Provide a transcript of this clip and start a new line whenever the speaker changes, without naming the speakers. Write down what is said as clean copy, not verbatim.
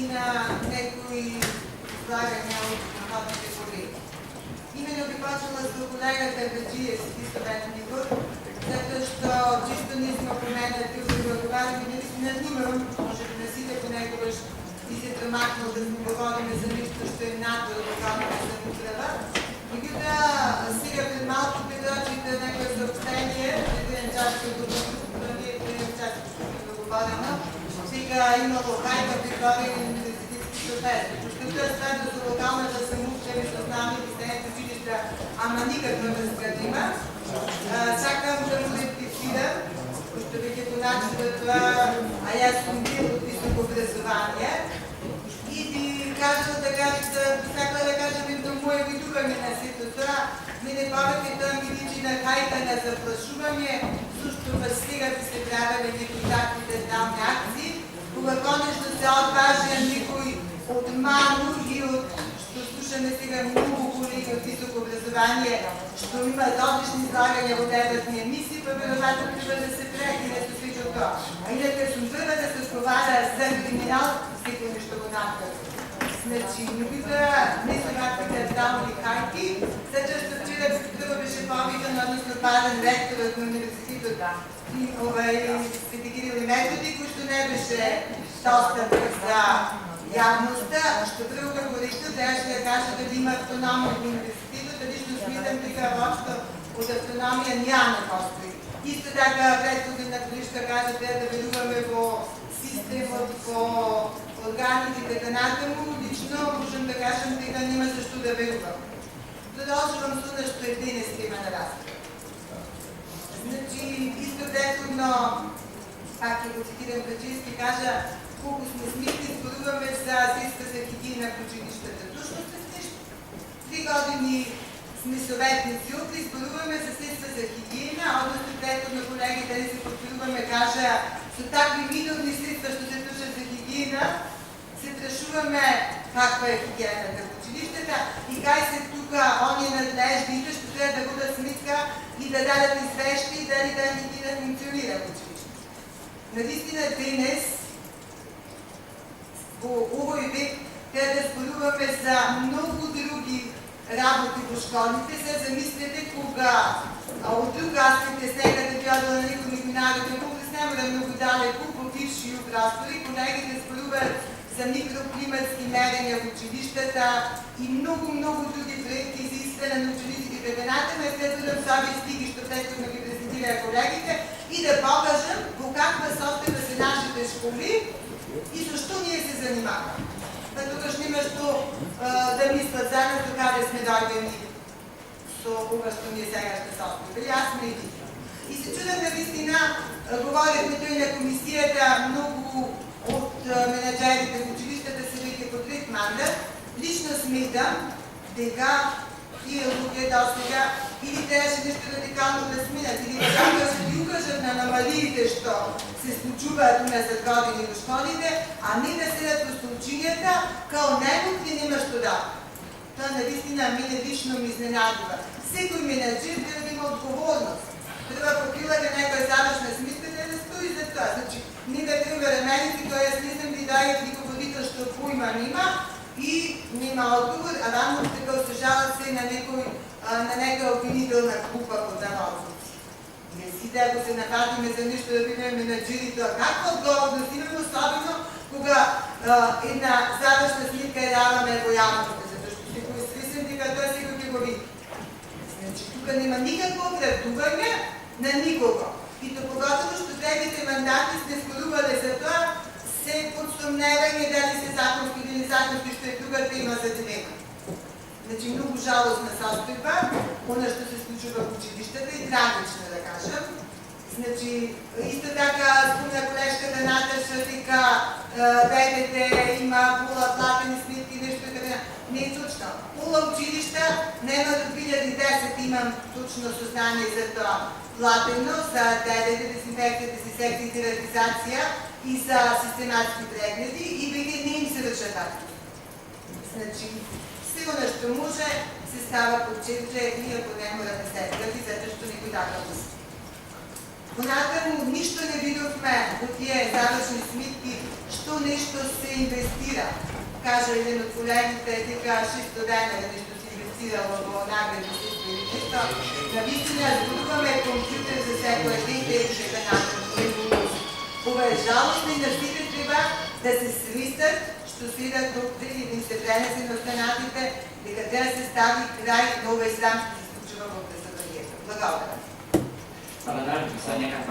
на някои излагания от народните колеги. Именно би почела с колегата Гаджиев с Христовен Нигор, защото чисто ние сме променят и разговаряме, нали си наднимам, може да насите понекогаш и се премахнал да сме говорим за нищо, що е над да говорим за мутрава. И да сега пред малко предочите някое съобщение, един час ще го договорено. Сега имало хайка при хора и университетски съвет. Защото е следва за локалната самоучени с нами и средните училища, ама никаква разградима. Чакам да му репетирам, защото веќе по начин да това, а аз съм бил от високо образование. И би казал да кажете, всяка да кажем им до моя видуване на свето това, мене повече да ми личи на хайка на заплашуване, също възстига да се правили някои таквите здравни акции, когато нещо се отважа никой от малко и от, що слушаме сега много колеги от високо образование, що имат отлични излагания в дебатни емисии, па вероятно трябва да се преки нещо всичко това. А иначе съм първа да се сковаря за криминал, всеки нещо го направи. Значи, не бива не са някакви здравни хайки, защото вчера това беше повикан от нападен ректорът на университета Свети Кирил и Методи, който не беше достъп за явността, що друга говорихте, трябваше да кажа дали има автономия в университета, лично смятам така общо от автономия няма постои. Исто така предходна колишка каза, трябва да веруваме по системът, по органите, катаната му, лично можем да кажем, дека няма защо да верувам. Продължавам суна, що е денес тема на разговор. Значи, исто предходно, пак ќе го цитирам Гаджийски, кажа, колко сме смисли, зборуваме за средства за хигиена в училищата. Точно сте нищо. 3 години сме съветници, утре зборуваме за средства за хигиена, одностно предходно колеги, дали се подпируваме, кажа, са такви видовни средства, що се тушат за хигиена, се трашуваме каква е хигиената в училищата и кай се тук они надлежните, ще трябва да бъдат сметка и да дадат извещи и дали да хигиена функционира в училищата. Наистина денес, по овој век, трябва да зборуваме за много други работи по школите. Се замислете кога от друг аспект е сега да бяда на никой минарите, кога с няма да много далеко по бивши простори, колегите зборуват за микроклиматски мерения в училищата и много други проекти за искане на учениците кабината, но естествено в себе стиги, що тестовно ги презентира колегите и да покажем по каква собствена са нашите школи и защо ние се занимаваме. Тук ще има що да мислят заедно, до къде сме дойдени с това, що ние сега ще собствени. Аз сме и дите. И се чудам наистина, говорихме той на комисията, много от менеджерите в училищата се веќе по 3 мандат. Лично смятам, дека тия луѓе до сега или трябваше нещо радикално да сменят, или да кажат и укажат на намалиите, що се случуваат уназад години в школите, а не да седат в случаята, као него ти нема што да. Това наистина мене лично ми изненадува. Секој менеджер трябва да има отговорност. Трябва да прилага някоя завършна смисъл да стои за това. Значи, ние да трябва ремените, т.е. не съм ви дали ръководител, що поима нима и нема отговор, а рано така осъжават се на някоя обвинителна група по заводници. Не си да го се нападиме за нещо да видим менеджерите. Каква отговорност имаме, особено кога една завършна сметка е даваме по явността, защото ще го изтрисим, дека той сега ќе го види. Значи, тук няма никакво оправдуване на никого. И то поготово, що третите мандати сте скорували за това, се подсумневане дали се законски или незаконски, що е друга тема за дилема. Значи, много жалостна състојба, она що се случва в училищата и трагично да кажем. Значи, исто така, спомня колежката Наташа, дека БДТ има пола платени сметки, нещо така. Не е точно. Пола училища, нема до 2010 имам точно съзнание за това. Платено за ДДТ, дезинфекция, дезинсекция, дератизация и за систематски прегледи и веќе не им се вършат такива. Значи, сигурно што може, се става подчинче и ако не мора да се плати, защото никой така мисли. Понатаму нищо не видохме от тия завършни сметки, що защо нещо се инвестира. Кажа един от колегите, така 600 дена нещо си инвестирала в наградите или нещо. Наистина, закупуваме компютър за всеко дете и ще Уважалост и насилие трябва да се свистат, що свидат тук един се пренесе на останатите, дека трябва да се стави край нова исламска се случва в България. Благодаря.
Благодаря.